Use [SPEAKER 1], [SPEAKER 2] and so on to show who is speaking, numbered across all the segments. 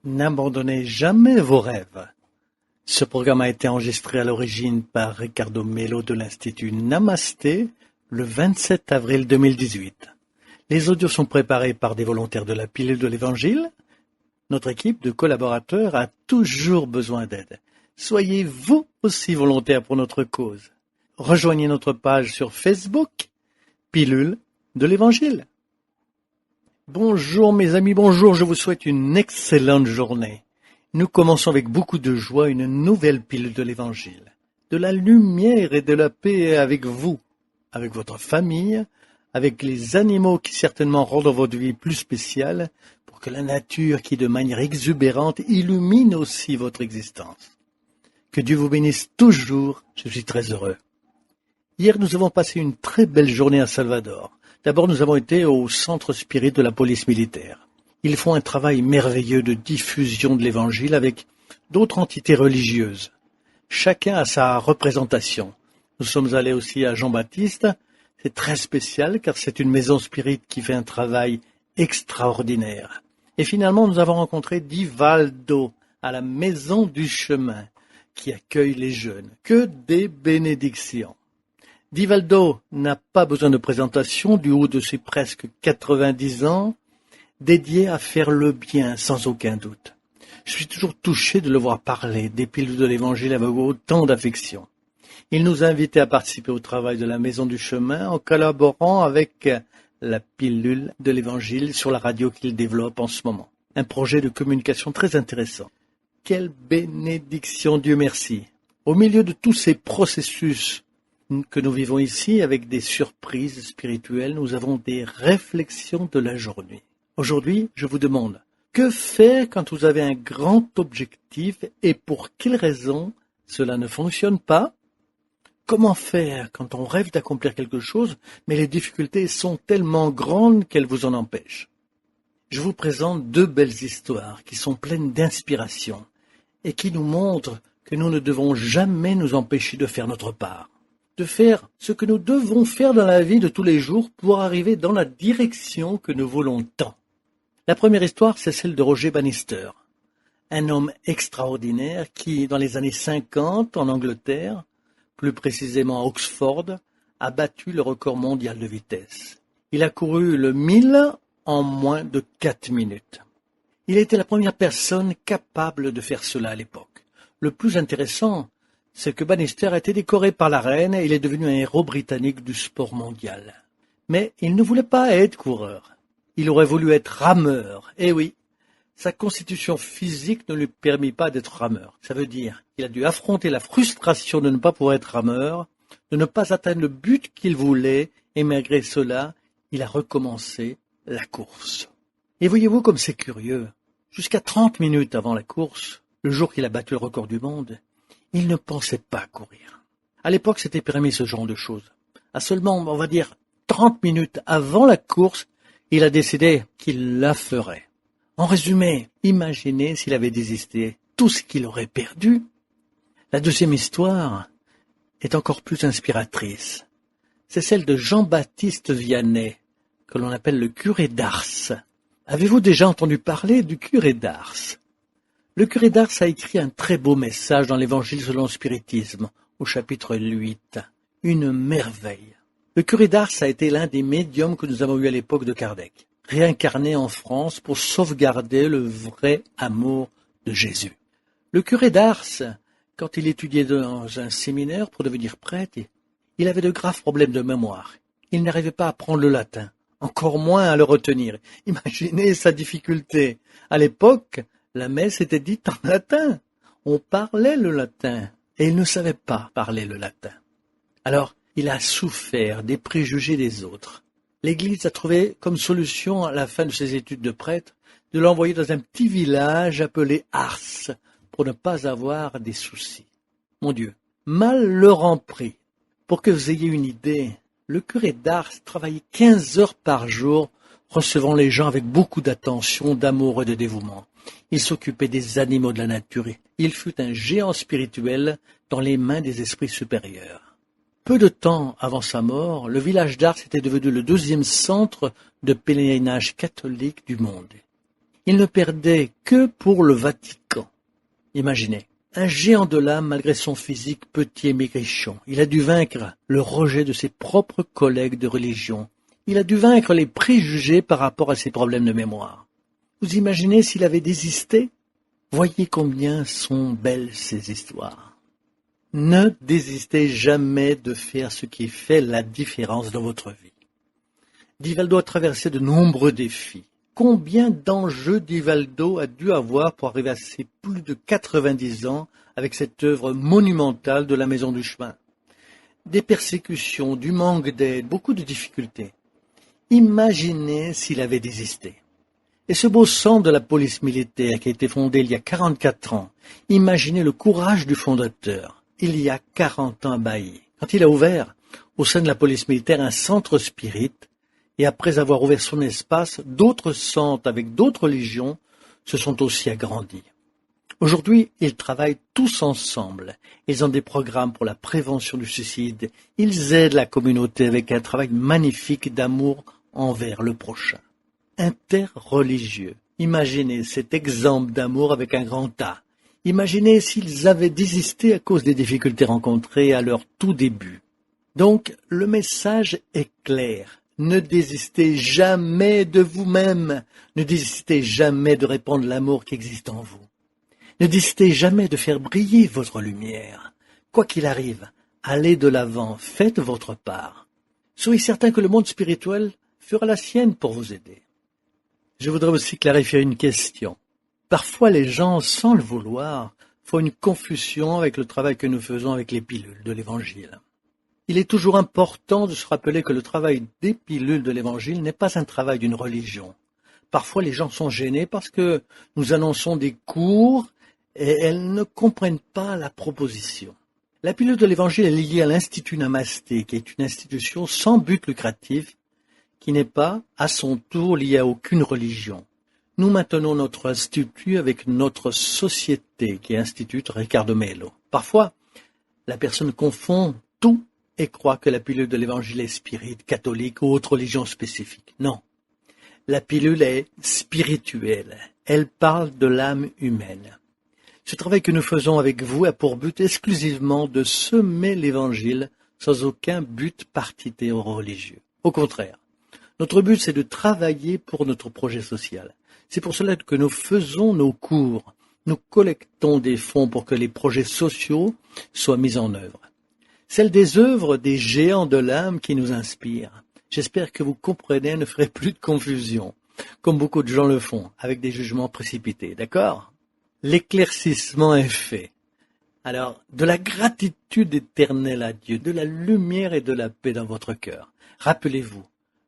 [SPEAKER 1] N'abandonnez jamais vos rêves. Ce programme a été enregistré à l'origine par Ricardo Mello de l'Institut Namasté le 27 avril 2018. Les audios sont préparés par des volontaires de la pilule de l'Évangile. Notre équipe de collaborateurs a toujours besoin d'aide. Soyez vous aussi volontaires pour notre cause. Rejoignez notre page sur Facebook, Pilule de l'Évangile. Bonjour mes amis, bonjour, je vous souhaite une excellente journée. Nous commençons avec beaucoup de joie une nouvelle pilule de l'Évangile. De la lumière et de la paix avec vous, avec votre famille, avec les animaux qui certainement rendent votre vie plus spéciale, pour que la nature qui de manière exubérante illumine aussi votre existence. Que Dieu vous bénisse toujours, je suis très heureux. Hier, nous avons passé une très belle journée à Salvador. D'abord, nous avons été au centre spirit de la police militaire. Ils font un travail merveilleux de diffusion de l'Évangile avec d'autres entités religieuses. Chacun a sa représentation. Nous sommes allés aussi à Jean-Baptiste. C'est très spécial car c'est une maison spirit qui fait un travail extraordinaire. Et finalement, nous avons rencontré Divaldo à la Maison du Chemin qui accueille les jeunes. Que des bénédictions! Divaldo n'a pas besoin de présentation du haut de ses presque 90 ans, dédié à faire le bien sans aucun doute. Je suis toujours touché de le voir parler des pilules de l'Évangile avec autant d'affection. Il nous a invités à participer au travail de la Maison du Chemin en collaborant avec la pilule de l'Évangile sur la radio qu'il développe en ce moment. Un projet de communication très intéressant. Quelle bénédiction, Dieu merci. Au milieu de tous ces processus que nous vivons ici avec des surprises spirituelles, nous avons des réflexions de la journée. Aujourd'hui, je vous demande, que faire quand vous avez un grand objectif et pour quelles raisons cela ne fonctionne pas? Comment faire quand on rêve d'accomplir quelque chose, mais les difficultés sont tellement grandes qu'elles vous en empêchent? Je vous présente deux belles histoires qui sont pleines d'inspiration et qui nous montrent que nous ne devons jamais nous empêcher de faire notre part, de faire ce que nous devons faire dans la vie de tous les jours pour arriver dans la direction que nous voulons tant. La première histoire, c'est celle de Roger Bannister, un homme extraordinaire qui, dans les années 50, en Angleterre, plus précisément à Oxford, a battu le record mondial de vitesse. Il a couru le 1000 en moins de 4 minutes. Il était la première personne capable de faire cela à l'époque. Le plus intéressant, c'est que Bannister a été décoré par la reine et il est devenu un héros britannique du sport mondial. Mais il ne voulait pas être coureur. Il aurait voulu être rameur. Eh oui, sa constitution physique ne lui permit pas d'être rameur. Ça veut dire qu'il a dû affronter la frustration de ne pas pouvoir être rameur, de ne pas atteindre le but qu'il voulait, et malgré cela, il a recommencé la course. Et voyez-vous comme c'est curieux. Jusqu'à 30 minutes avant la course, le jour qu'il a battu le record du monde, il ne pensait pas courir. À l'époque, c'était permis ce genre de choses. À seulement, on va dire, 30 minutes avant la course, il a décidé qu'il la ferait. En résumé, imaginez s'il avait désisté, tout ce qu'il aurait perdu. La deuxième histoire est encore plus inspiratrice. C'est celle de Jean-Baptiste Vianney, que l'on appelle le curé d'Ars. Avez-vous déjà entendu parler du curé d'Ars? Le curé d'Ars a écrit un très beau message dans l'Évangile selon le spiritisme, au chapitre 8. Une merveille. Le curé d'Ars a été l'un des médiums que nous avons eu à l'époque de Kardec, réincarné en France pour sauvegarder le vrai amour de Jésus. Le curé d'Ars, quand il étudiait dans un séminaire pour devenir prêtre, il avait de graves problèmes de mémoire. Il n'arrivait pas à apprendre le latin, encore moins à le retenir. Imaginez sa difficulté. À l'époque, la messe était dite en latin. On parlait le latin et il ne savait pas parler le latin. Alors, il a souffert des préjugés des autres. L'Église a trouvé comme solution, à la fin de ses études de prêtre, de l'envoyer dans un petit village appelé Ars, pour ne pas avoir des soucis. Mon Dieu, mal leur en prie. Pour que vous ayez une idée, le curé d'Ars travaillait 15 heures par jour, recevant les gens avec beaucoup d'attention, d'amour et de dévouement. Il s'occupait des animaux de la nature. Il fut un géant spirituel dans les mains des esprits supérieurs. Peu de temps avant sa mort, le village d'Ars était devenu le 2e centre de pèlerinage catholique du monde. Il ne perdait que pour le Vatican. Imaginez, un géant de l'âme malgré son physique petit et maigrichon. Il a dû vaincre le rejet de ses propres collègues de religion. Il a dû vaincre les préjugés par rapport à ses problèmes de mémoire. Vous imaginez s'il avait désisté? Voyez combien sont belles ces histoires. Ne désistez jamais de faire ce qui fait la différence dans votre vie. Divaldo a traversé de nombreux défis. Combien d'enjeux Divaldo a dû avoir pour arriver à ses plus de 90 ans avec cette œuvre monumentale de la Maison du Chemin? Des persécutions, du manque d'aide, beaucoup de difficultés. Imaginez s'il avait désisté. Et ce beau centre de la police militaire qui a été fondé il y a 44 ans, imaginez le courage du fondateur, il y a 40 ans à Bailly. Quand il a ouvert, au sein de la police militaire, un centre spirit, et après avoir ouvert son espace, d'autres centres avec d'autres légions se sont aussi agrandis. Aujourd'hui, ils travaillent tous ensemble. Ils ont des programmes pour la prévention du suicide. Ils aident la communauté avec un travail magnifique d'amour envers le prochain. Interreligieux. Imaginez cet exemple d'amour avec un grand A. Imaginez s'ils avaient désisté à cause des difficultés rencontrées à leur tout début. Donc, le message est clair. Ne désistez jamais de vous-même. Ne désistez jamais de répandre l'amour qui existe en vous. Ne désistez jamais de faire briller votre lumière. Quoi qu'il arrive, allez de l'avant, faites votre part. Soyez certain que le monde spirituel fera la sienne pour vous aider. Je voudrais aussi clarifier une question. Parfois, les gens, sans le vouloir, font une confusion avec le travail que nous faisons avec les pilules de l'Évangile. Il est toujours important de se rappeler que le travail des pilules de l'Évangile n'est pas un travail d'une religion. Parfois, les gens sont gênés parce que nous annonçons des cours et elles ne comprennent pas la proposition. La pilule de l'Évangile est liée à l'Institut Namasté, qui est une institution sans but lucratif, qui n'est pas, à son tour, liée à aucune religion. Nous maintenons notre institut avec notre société, qui est Institut Ricardo Melo. Parfois, la personne confond tout et croit que la pilule de l'Évangile est spirit, catholique ou autre religion spécifique. Non. La pilule est spirituelle. Elle parle de l'âme humaine. Ce travail que nous faisons avec vous a pour but exclusivement de semer l'Évangile sans aucun but particulier religieux. Au contraire, notre but c'est de travailler pour notre projet social. C'est pour cela que nous faisons nos cours. Nous collectons des fonds pour que les projets sociaux soient mis en œuvre. Celles des œuvres des géants de l'âme qui nous inspirent. J'espère que vous comprenez et ne ferez plus de confusion, comme beaucoup de gens le font, avec des jugements précipités, d'accord? L'éclaircissement est fait. Alors, de la gratitude éternelle à Dieu, de la lumière et de la paix dans votre cœur. Rappelez-vous,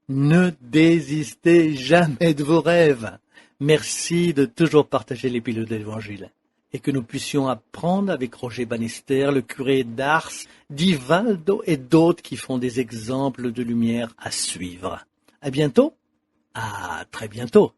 [SPEAKER 1] ne désistez jamais de vos rêves. Merci de toujours partager les pilules de l'Évangile. Et que nous puissions apprendre avec Roger Bannister, le curé d'Ars, Divaldo et d'autres qui font des exemples de lumière à suivre. À bientôt. À très bientôt.